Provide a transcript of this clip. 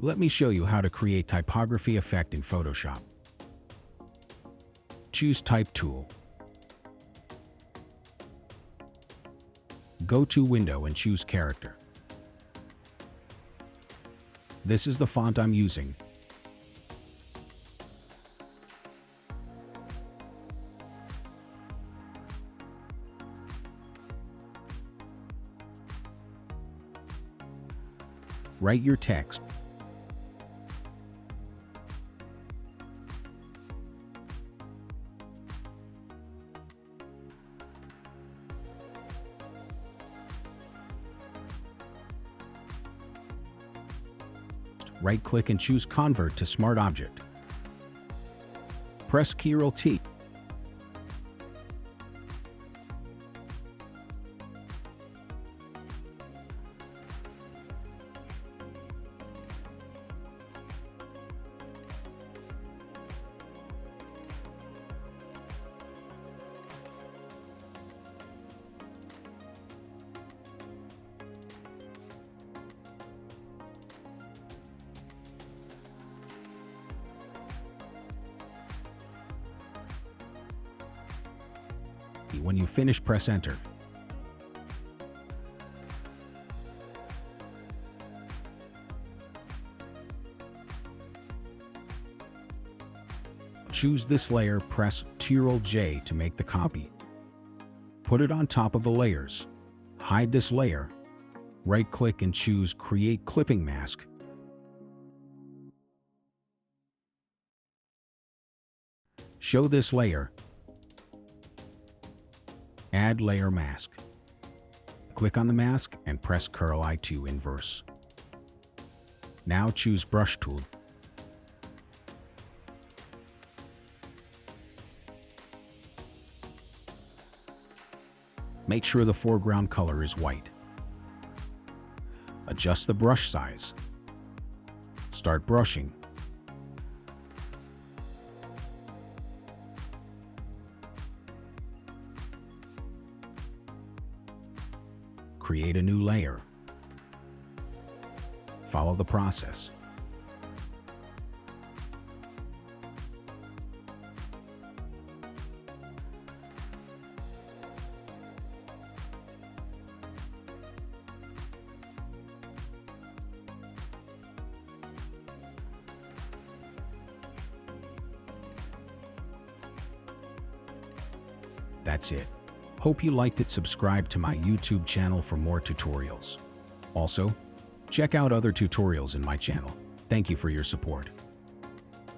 Let me show you how to create typography effect in Photoshop. Choose Type tool. Go to Window and choose Character. This is the font I'm using. Write your text. Right-click and choose Convert to Smart Object. Press Ctrl-T. When you finish, press Enter. Choose this layer, press Ctrl-J to make the copy. Put it on top of the layers. Hide this layer. Right-click and choose Create Clipping Mask. Show this layer. Add Layer Mask. Click on the mask and press Ctrl-I to inverse. Now choose Brush tool. Make sure the foreground color is white. Adjust the brush size. Start brushing. Create a new layer. Follow the process. That's it. Hope you liked it. Subscribe to my YouTube channel for more tutorials. Also, check out other tutorials in my channel. Thank you for your support.